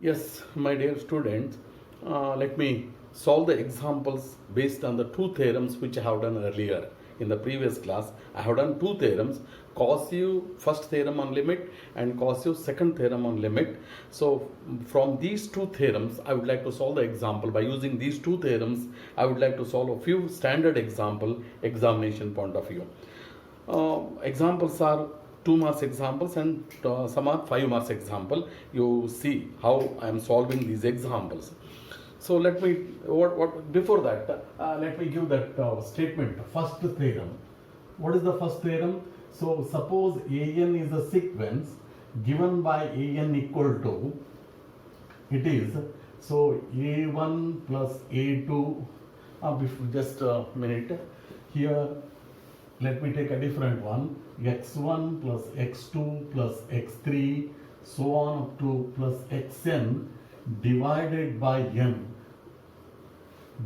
Yes, my dear students, let me solve the examples based on the two theorems which I have done earlier. In the previous class, I have done two theorems, cos u first theorem on limit and cos u second theorem on limit. So from these two theorems, I would like to solve the example. By using these two theorems, I would like to solve a few standard examination point of view. Examples are 2 marks examples and some are 5 marks example. You see how I am solving these examples. So let me before that let me give that statement. First theorem. What is the first theorem? So suppose an is a sequence given by an equal to, it is, so a1 plus a2, just a minute here. Let me take a different one, x1 plus x2 plus x3 so on up to plus xn divided by n.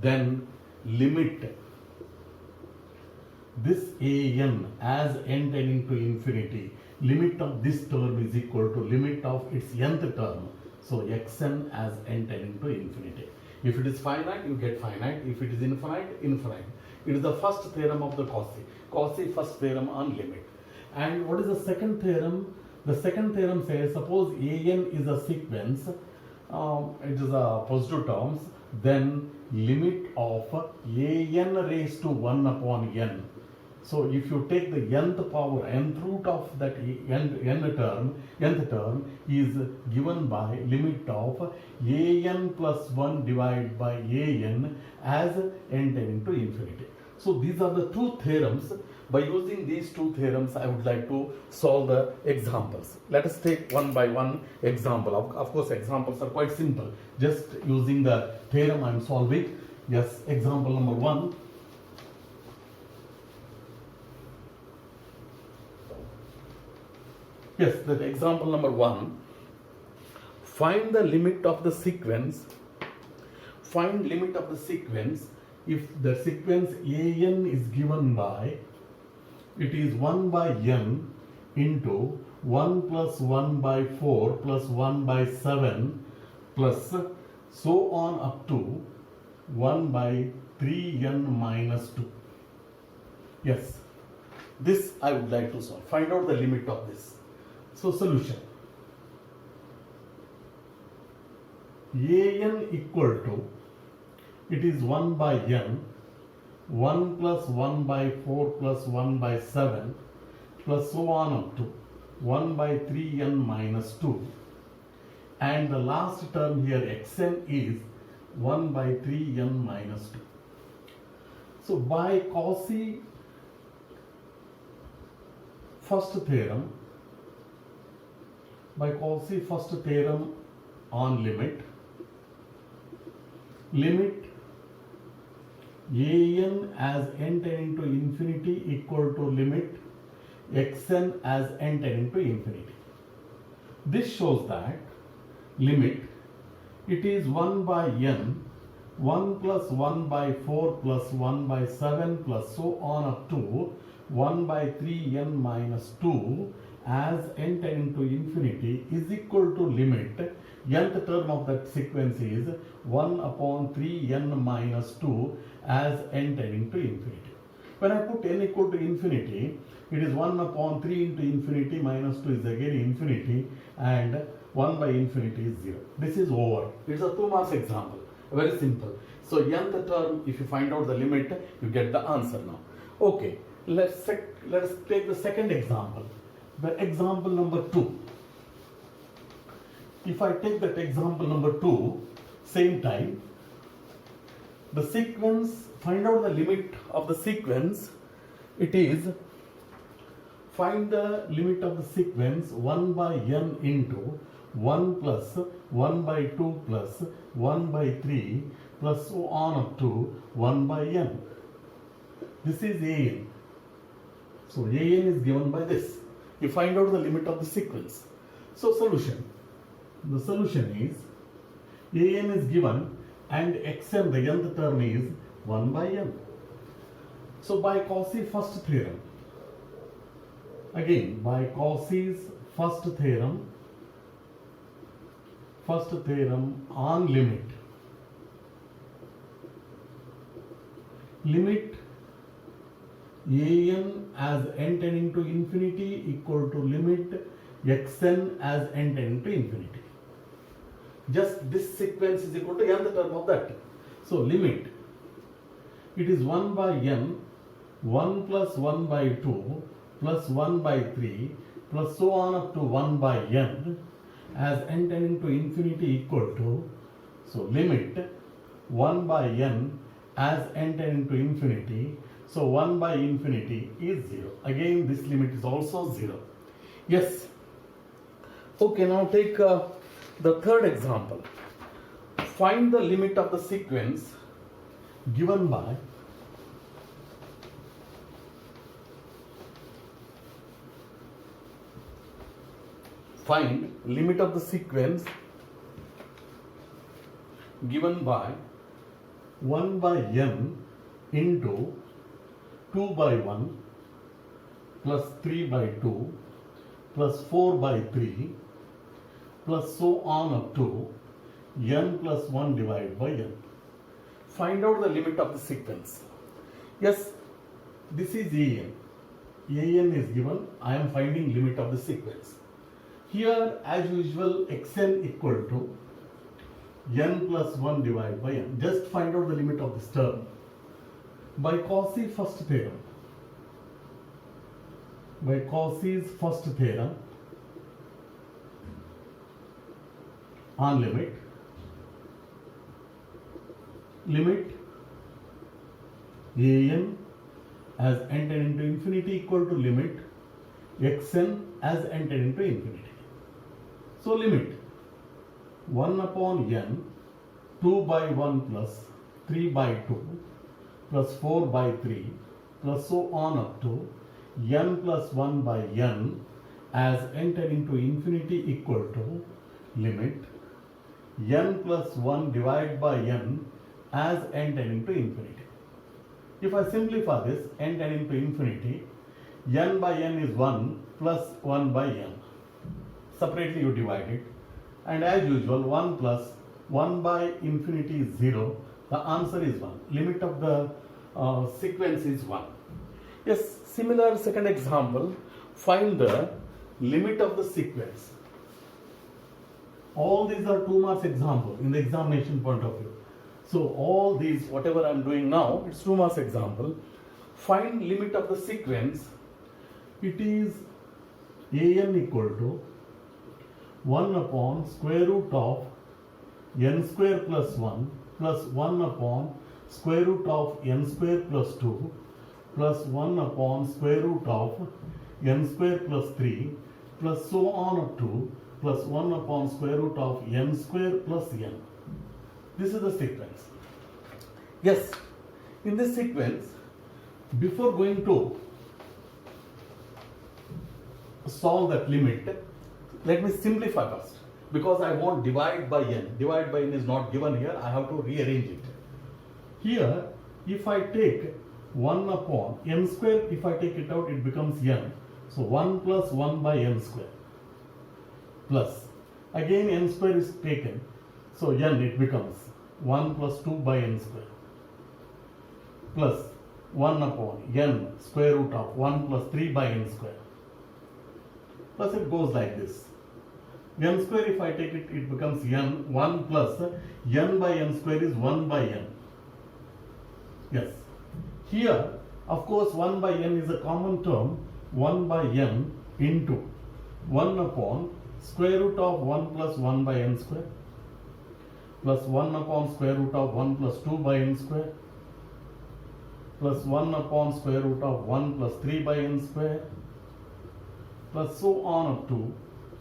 Then limit this an as n tending to infinity. Limit of this term is equal to limit of its nth term. So xn as n tending to infinity. If it is finite, you get finite. If it is infinite, infinite. It is the first theorem of the Cauchy. Cauchy first theorem on limit. And what is the second theorem? The second theorem says, suppose an is a sequence, it is a positive terms, then limit of an raised to 1 upon n. So if you take the nth power, nth root of that nth term is given by limit of an plus 1 divided by an as n tending to infinity. So these are the two theorems. By using these two theorems, I would like to solve the examples. Let us take one by one example. Of course, examples are quite simple. Just using the theorem I am solving. Yes, example number 1. Yes, that example number 1. Find the limit of the sequence. Find limit of the sequence if the sequence an is given by, it is 1 by n into 1 plus 1 by 4 plus 1 by 7 plus so on up to 1 by 3n minus 2. Yes, this I would like to solve. Find out the limit of this. So solution. An equal to, it is 1 by n, 1 plus 1 by 4 plus 1 by 7 plus so on up to 1 by 3n minus 2, and the last term here xn is 1 by 3n minus 2. So by Cauchy first theorem, on limit an as n tending to infinity equal to limit xn as n tending to infinity. This shows that limit, it is 1 by n, 1 plus 1 by 4 plus 1 by 7 plus so on up to 1 by 3n minus 2 as n tending to infinity is equal to limit, nth term of that sequence is 1 upon 3n minus 2 as n tending to infinity. When I put n equal to infinity, it is 1 upon 3 into infinity minus 2 is again infinity, and 1 by infinity is 0. This is over. It's a 2 marks example. Very simple. So nth term, if you find out the limit, you get the answer now. Okay, let's take the second example. The example number 2. If I take that example number 2, same time, the sequence, find out the limit of the sequence. It is, find the limit of the sequence 1 by n into 1 plus 1 by 2 plus 1 by 3 plus so on up to 1 by n. This is an. So an is given by this. You find out the limit of the sequence. So solution. The solution is an is given and xn, the nth term, is 1 by n. So by Cauchy first theorem, again by Cauchy's first theorem, first theorem on limit. Limit an as n tending to infinity equal to limit xn as n tending to infinity. Just this sequence is equal to nth term of that. So limit, it is 1 by n, 1 plus 1 by 2 plus 1 by 3 plus so on up to 1 by n as n tending to infinity equal to, so limit 1 by n as n tending to infinity, so 1 by infinity is 0. Again this limit is also 0. Yes. Okay, now take the third example. Find the limit of the sequence given by find limit of the sequence given by 1 by n into 2 by 1 plus 3 by 2 plus 4 by 3 plus so on up to n plus 1 divided by n. Find out the limit of the sequence. Yes, this is an. An is given. I am finding limit of the sequence. Here, as usual, xn equal to n plus 1 divided by n. Just find out the limit of this term by Cauchy's first theorem. By Cauchy's first theorem on limit an as n tending to infinity equal to limit xn as n tending to infinity. So limit 1 upon n, 2 by 1 plus 3 by 2 plus 4 by 3 plus so on up to n plus 1 by n as n tending to infinity equal to limit n plus 1 divided by n as n tending to infinity. If I simplify this, n tending to infinity, n by n is 1 plus 1 by n. Separately you divide it, and as usual 1 plus 1 by infinity is 0. The answer is 1. Limit of the sequence is 1. Yes, similar second example. Find the limit of the sequence. All these are 2 marks example in the examination point of view. So all these, whatever I am doing now, it's 2 marks example. Find limit of the sequence. It is an equal to 1 upon square root of n square plus 1 plus 1 upon square root of n square plus 2 plus 1 upon square root of n square plus 3 plus so on up to plus 1 upon square root of n square plus n. This is the sequence. Yes, in this sequence, before going to solve that limit, let me simplify first, because I want divide by n. Divide by n is not given here. I have to rearrange it. Here, if I take 1 upon n square, if I take it out, it becomes n. So 1 plus 1 by n square plus, again n square is taken. So n, it becomes 1 plus 2 by n square plus 1 upon n square root of 1 plus 3 by n square. Plus it goes like this. N square, if I take it, it becomes n. 1 plus n by n square is 1 by n. Yes. Here, of course, 1 by n is a common term. 1 by n into 1 upon square root of 1 plus 1 by n square plus 1 upon square root of 1 plus 2 by n square plus 1 upon square root of 1 plus 3 by n square plus so on up to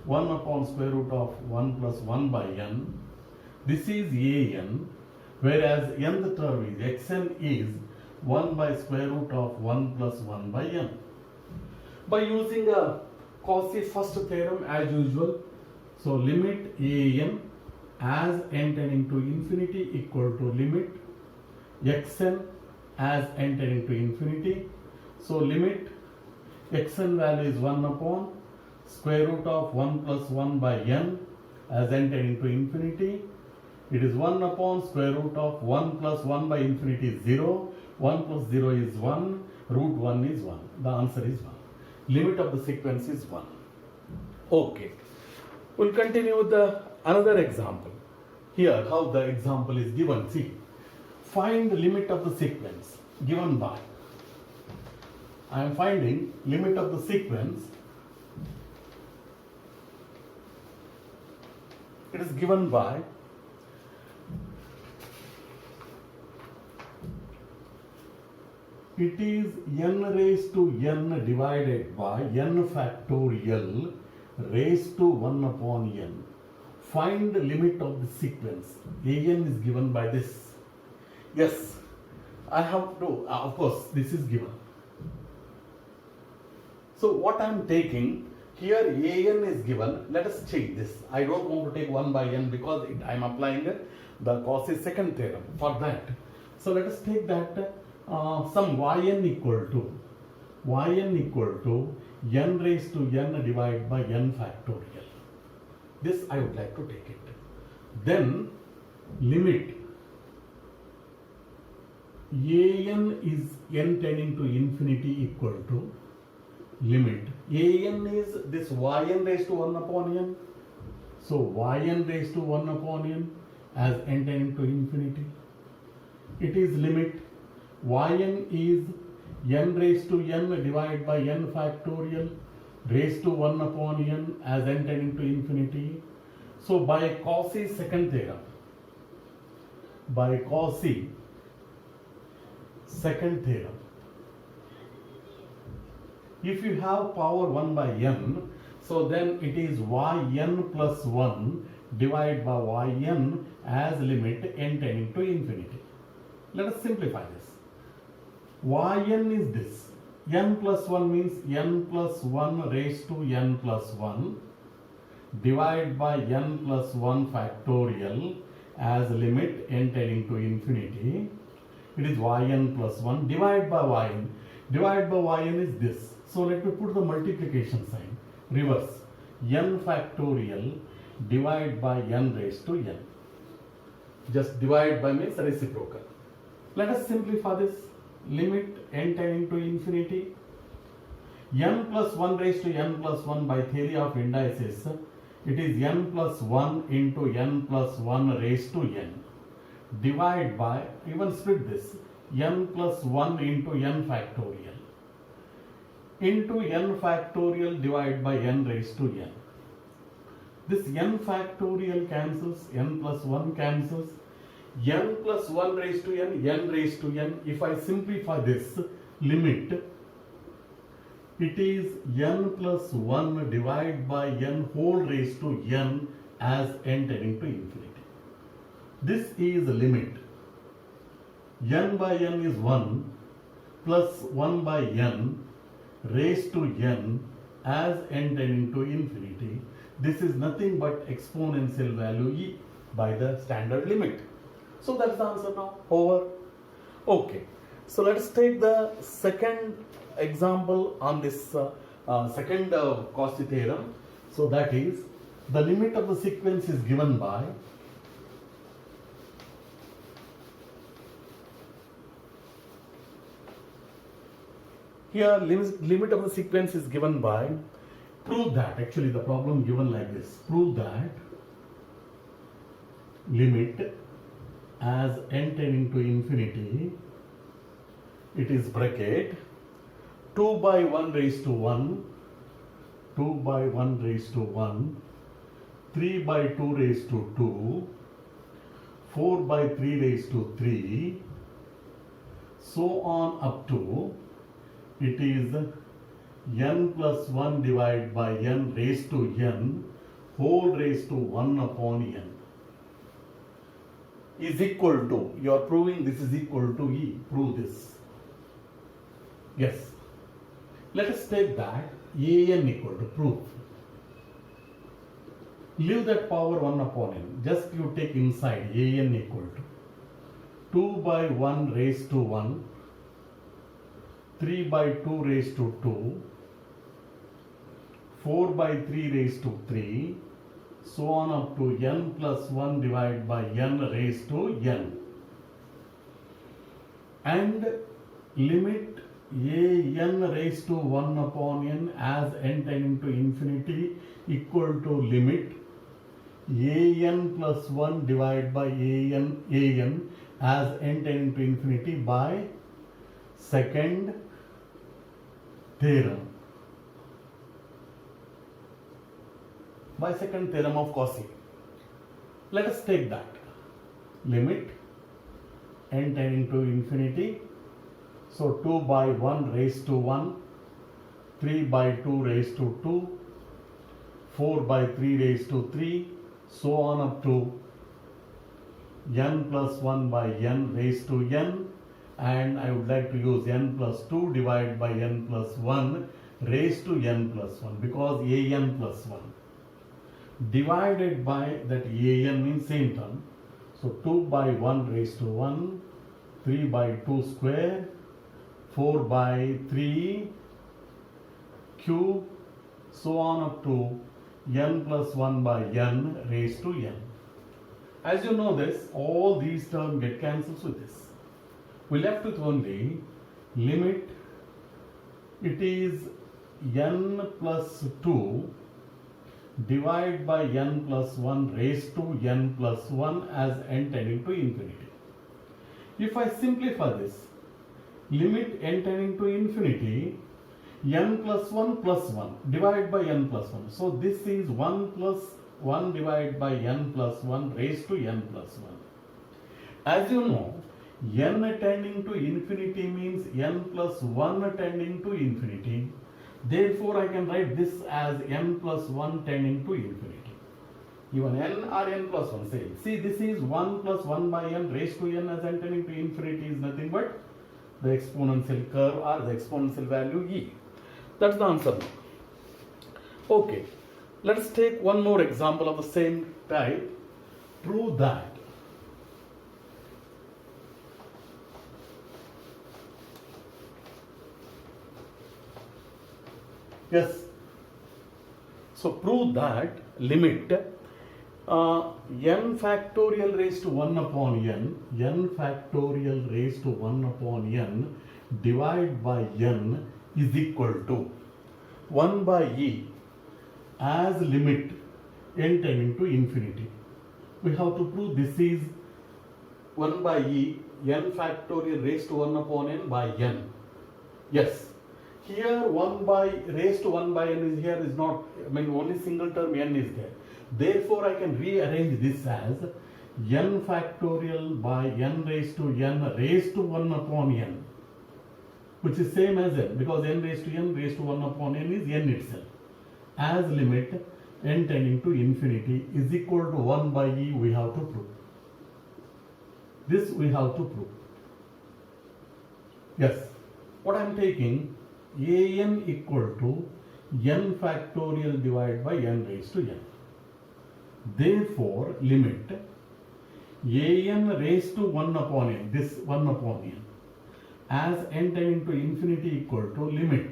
1 upon square root of 1 plus 1 by n. This is an, whereas nth term is xn is 1 by square root of 1 plus 1 by n. By using a Cauchy's first theorem as usual, so limit an as n tending to infinity equal to limit xn as n tending to infinity. So limit xn value is 1 upon square root of 1 plus 1 by n as n tending to infinity. It is 1 upon square root of 1 plus 1 by infinity is 0. 1 plus 0 is 1. Root 1 is 1. The answer is 1. Limit of the sequence is 1. Okay. We'll continue with another example. Here, how the example is given. See, find the limit of the sequence given by. I am finding limit of the sequence. It is given by it is n raised to n divided by n factorial raised to 1 upon n. Find the limit of the sequence. an is given by this. Yes, I have to, of course, this is given. So what I am taking, here an is given. Let us check this. I don't want to take 1 by n because I am applying the Cauchy's second theorem for that. So let us take that some yn equal to n raised to n divided by n factorial. This I would like to take it. Then limit an is n tending to infinity equal to limit an is this yn raised to 1 upon n. So yn raised to 1 upon n as n tending to infinity. It is limit yn is n raised to n divided by n factorial raised to 1 upon n as n tending to infinity. So by Cauchy's second theorem, if you have power 1 by n, so then it is yn plus 1 divided by yn as limit n tending to infinity. Let us simplify this. Yn is this. N plus 1 means n plus 1 raised to n plus 1 divided by n plus 1 factorial as limit n tending to infinity. It is yn plus 1 divided by yn. Divided by yn is this. So let me put the multiplication sign. Reverse. N factorial divided by n raised to n. Just divide by means reciprocal. Let us simplify this. Limit n tending to infinity. N plus 1 raised to n plus 1 by theory of indices. It is n plus 1 into n plus 1 raised to n. Divide by, even split this, n plus 1 into n factorial. Into n factorial divided by n raised to n. This n factorial cancels, n plus 1 cancels. N plus 1 raised to n raised to n. If I simplify this limit, it is n plus 1 divided by n whole raised to n as n tending to infinity. This is the limit. N by n is 1 plus 1 by n raised to n as n tending to infinity. This is nothing but exponential value e by the standard limit. So that's the answer now. Over. Okay. So let us take the second example on this second Cauchy theorem. So that is the limit of the sequence is given by here limit of the sequence is given by, prove that, actually the problem given like this, prove that limit as n tending to infinity, it is bracket 2 by 1 raised to 1, 2 by 1 raised to 1, 3 by 2 raised to 2, 4 by 3 raised to 3, so on up to it is n plus 1 divided by n raised to n whole raised to 1 upon n is equal to, you are proving this is equal to e. Prove this. Yes. Let us take that an equal to, prove. Leave that power 1 upon n. Just you take inside an equal to 2 by 1 raised to 1, 3 by 2 raised to 2, 4 by 3 raised to 3, so on up to n plus 1 divided by n raised to n, and limit a n raised to 1 upon n as n tending to infinity equal to limit a n plus 1 divided by a n as n tending to infinity by second theorem. By second theorem of Cauchy. Let us take that. Limit n tending to infinity. So 2 by 1 raised to 1, 3 by 2 raised to 2, 4 by 3 raised to 3, so on up to n plus 1 by n raised to n, and I would like to use n plus 2 divided by n plus 1 raised to n plus 1 because a n plus 1 divided by that a n means same term. So 2 by 1 raised to 1, 3 by 2 square, 4 by 3 cube, so on up to n plus 1 by n raised to n. As you know this, all these terms get cancelled with this. We left with only limit, it is n plus 2 divided by n plus 1 raised to n plus 1 as n tending to infinity. If I simplify this, limit n tending to infinity, n plus 1 divided by n plus 1. So this is 1 plus 1 divided by n plus 1 raised to n plus 1. As you know, n tending to infinity means n plus 1 tending to infinity. Therefore, I can write this as n plus 1 tending to infinity. Even n or n plus 1, same. See, this is 1 plus 1 by n raised to n as n tending to infinity is nothing but the exponential curve or the exponential value e. That's the answer now. Okay, let's take one more example of the same type. Prove that yes. So prove that limit n factorial raised to 1 upon n factorial raised to 1 upon n divided by n is equal to 1 by e as limit n tending to infinity. We have to prove this is 1 by e n factorial raised to 1 upon n by n. Yes. Here 1 by raised to 1 by n is here is not, only single term n is there. Therefore, I can rearrange this as n factorial by n raised to 1 upon n, which is same as n because n raised to 1 upon n is n itself, as limit n tending to infinity is equal to 1 by e we have to prove. This we have to prove. Yes, what I am taking a n equal to n factorial divided by n raised to n. Therefore, limit a n raised to 1 upon n, this 1 upon n, as n tending to infinity equal to limit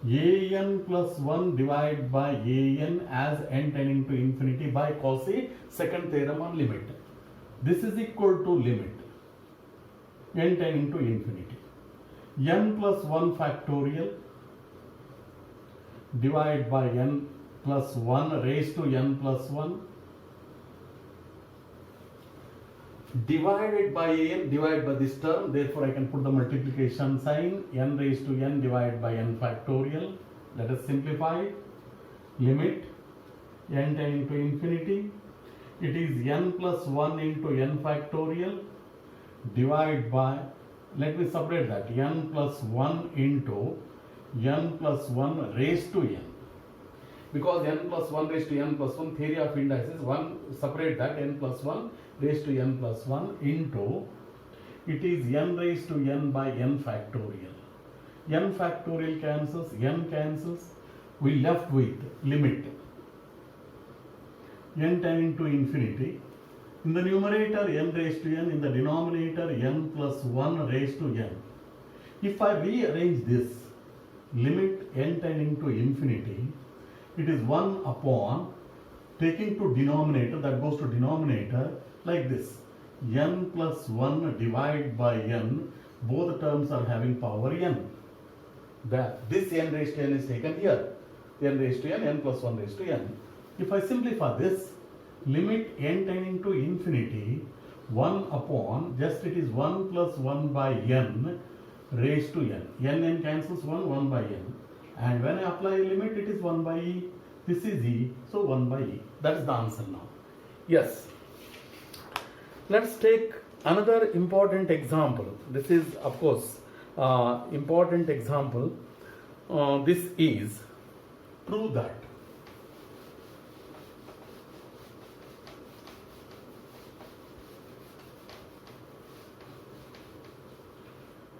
a n plus 1 divided by a n as n tending to infinity by Cauchy second theorem on limit. This is equal to limit n tending to infinity n plus 1 factorial divided by n plus 1 raised to n plus 1 divided by n divided by this term. Therefore, I can put the multiplication sign n raised to n divided by n factorial. Let us simplify it. Limit n tending to infinity. It is n plus 1 into n factorial divided by, let me separate that, n plus 1 into n plus 1 raised to n. Because n plus 1 raised to n plus 1, theory of indices, separate that, n plus 1 raised to n plus 1 into, it is n raised to n by n factorial. N factorial cancels, n cancels, we left with limit n tending to infinity. In the numerator n raised to n, in the denominator n plus 1 raised to n. If I rearrange this, limit n tending to infinity, it is 1 upon taking to denominator, that goes to denominator like this. N plus 1 divided by n, both terms are having power n. This n raised to n is taken here. N raised to n, n plus 1 raised to n. If I simplify this, limit n tending to infinity, 1 upon, just it is 1 plus 1 by n raised to n. N cancels 1 by n. And when I apply a limit, it is 1 by e. This is e, so 1 by e. That is the answer now. Yes. Let's take another important example. This is, of course, important example. This is, prove that.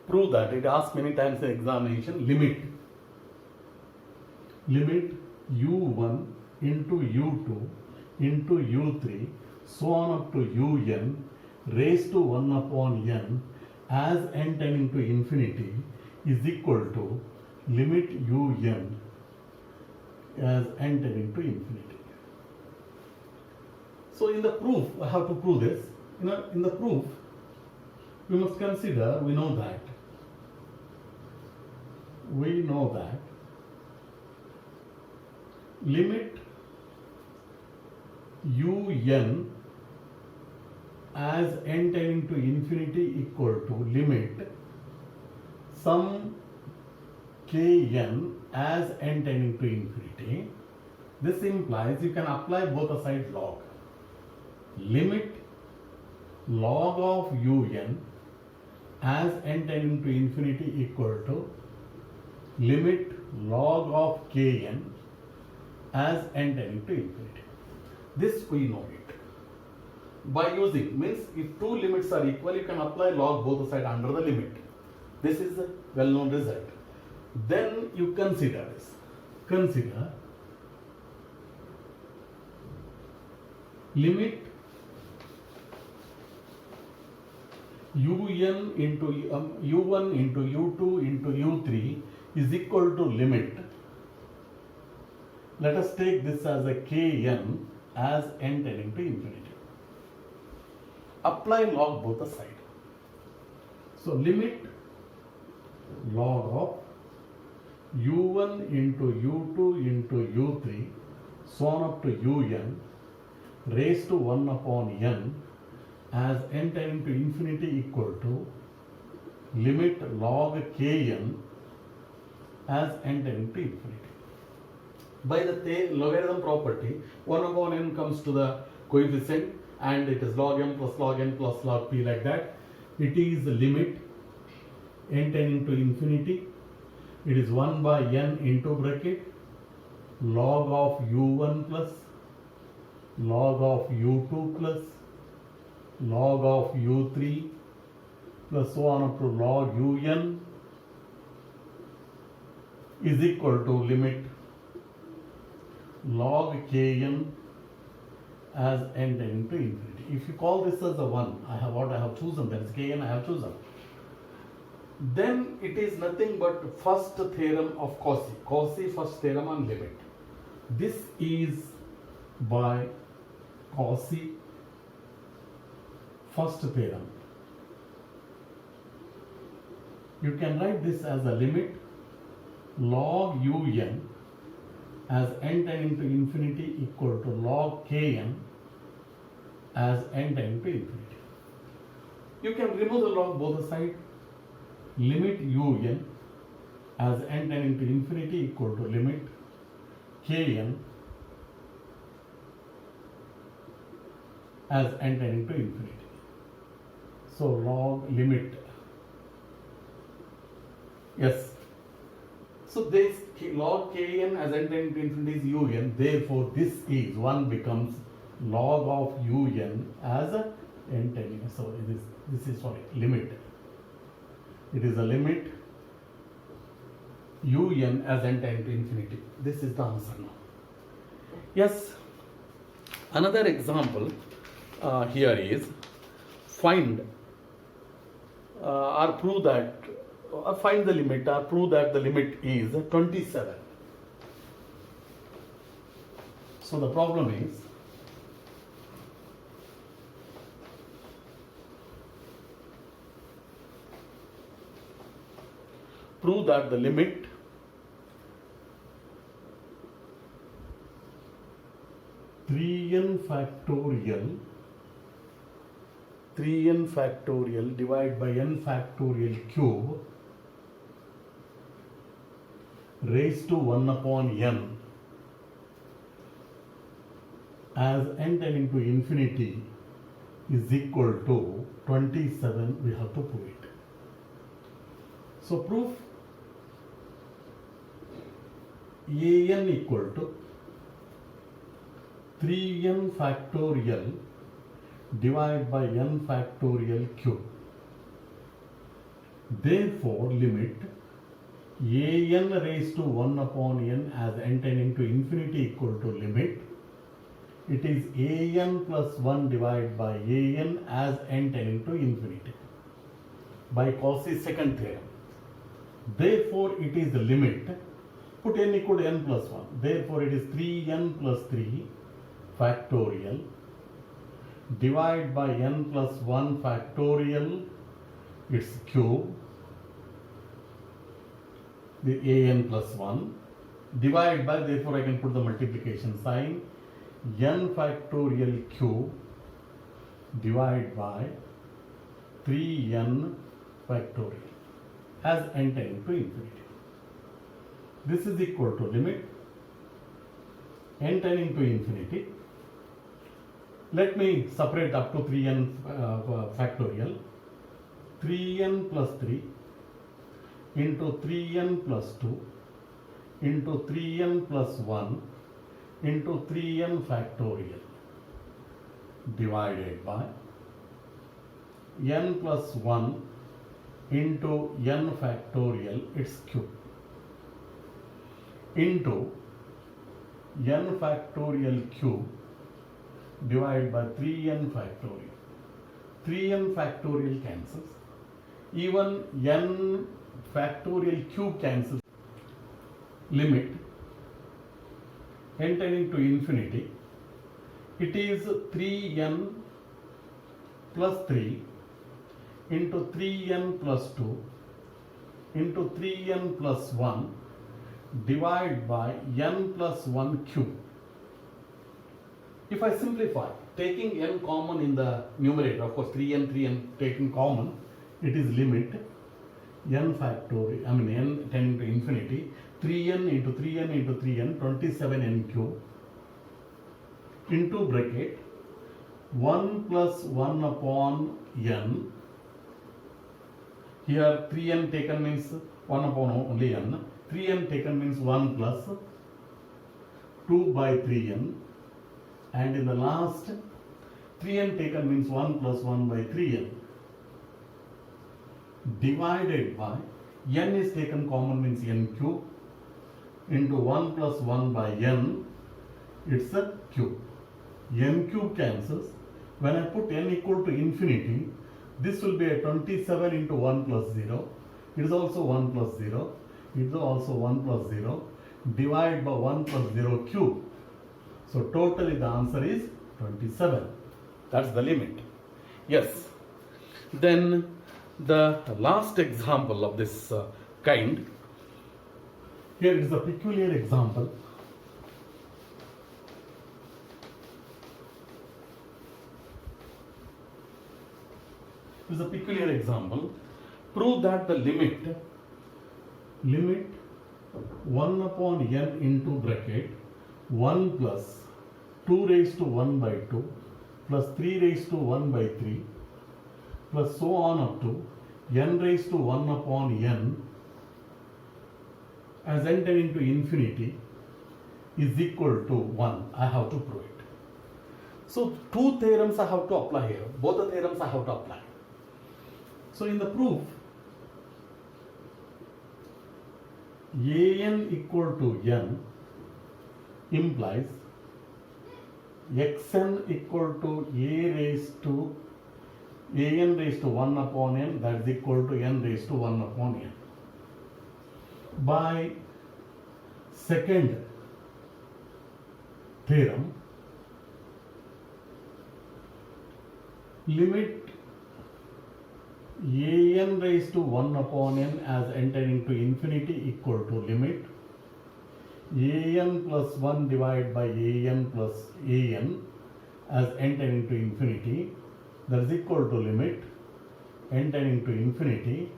Prove that. It asks many times in examination, limit u1 into u2 into u3 so on up to un raised to 1 upon n as n tending to infinity is equal to limit un as n tending to infinity. So in the proof, I have to prove this. In the proof, we must consider, we know that limit un as n tending to infinity equal to limit sum kn as n tending to infinity. This implies you can apply both the side log. Limit log of un as n tending to infinity equal to limit log of kn as n tending to infinity. This we know it. By using, means if two limits are equal, you can apply log both sides under the limit. This is a well-known result. Then you consider this. Consider limit un into u1 into u2 into u3 is equal to limit. Let us take this as a kn as n tending to infinity. Apply log both the side. So limit log of u1 into u2 into u3 so on up to un raised to 1 upon n as n tending to infinity equal to limit log kn as n tending to infinity. By the logarithm property, 1 upon n comes to the coefficient and it is log m plus log n plus log p like that. It is the limit n tending to infinity. It is 1 by n into bracket log of u1 plus log of u2 plus log of u3 plus so on up to log un is equal to limit log kn as n tending to infinity. If you call this as a 1, I have chosen, that is kn I have chosen. Then it is nothing but first theorem of Cauchy. Cauchy first theorem on limit. This is by Cauchy first theorem. You can write this as a limit log un as n tending to infinity equal to log kn as n tending to infinity. You can remove the log both sides. Limit un as n tending to infinity equal to limit kn as n tending to infinity. So log limit. Yes. So this log kn as n tending to infinity is un. Therefore, this is 1 becomes log of un as a n tending. So this is limit. It is a limit un as n tending to infinity. This is the answer now. Yes. Another example here is find or prove that. Find the limit or prove that the limit is 27. So the problem is prove that the limit three n factorial divided by n factorial cube raised to 1 upon n as n tending to infinity is equal to 27, we have to prove it. So proof an equal to 3n factorial divided by n factorial cube. Therefore, limit an raised to 1 upon n as n tending to infinity equal to limit, it is an plus 1 divided by an as n tending to infinity by Cauchy's second theorem. Therefore, it is the limit, put n equal to n plus 1. Therefore, it is 3n plus 3 factorial divided by n plus 1 factorial, its cube, the an plus 1, divided by, therefore I can put the multiplication sign, n factorial cube divided by 3n factorial as n tending to infinity. This is equal to limit n tending to infinity. Let me separate up to 3n factorial. 3n plus 3 into 3n plus 2 into 3n plus 1 into 3n factorial divided by n plus 1 into n factorial, its cube, into n factorial cube divided by 3n factorial. 3n factorial cancels. Even n factorial cube cancels. Limit n tending to infinity, it is 3n plus 3 into 3n plus 2 into 3n plus 1 divided by n plus 1 cube. If I simplify, taking n common in the numerator, of course 3n taken common, it is limit n factorial, n tending to infinity, 3n into 3n into 3n, 27n cube, into bracket 1 plus 1 upon n. Here 3n taken means 1 upon only n. 3n taken means 1 plus 2 by 3n. And in the last, 3n taken means 1 plus 1 by 3n. Divided by, n is taken common means n cube, into 1 plus 1 by n, it's a cube. N cube cancels. When I put n equal to infinity, this will be a 27 into 1 plus 0. It is also 1 plus 0. It is also 1 plus 0. Divide by 1 plus 0 cube. So totally the answer is 27. That's the limit. Yes. Then the last example of this kind. Here it is a peculiar example. It is a peculiar example. Prove that the limit 1 upon n into bracket 1 plus 2 raised to 1 by 2 plus 3 raised to 1 by 3 plus so on up to n raised to 1 upon n as n tending to infinity is equal to 1. I have to prove it. So two theorems I have to apply here. Both the theorems I have to apply. So in the proof, an equal to n implies xn equal to a raised to an raised to 1 upon n, that is equal to n raised to 1 upon n. By second theorem, limit an raised to 1 upon n as n tending to infinity equal to limit an plus 1 divided by an plus an as n tending to infinity, that is equal to limit n tending to infinity.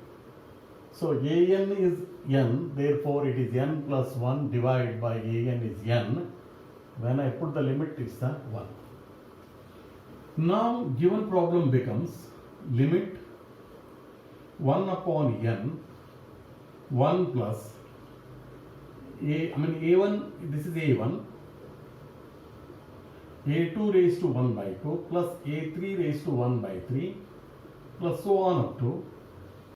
So an is n, therefore it is n plus 1 divided by an is n. When I put the limit, it's the 1. Now given problem becomes limit 1 upon n 1 plus a1, this is a1, a2 raised to 1 by 2 plus a3 raised to 1 by 3 plus so on up to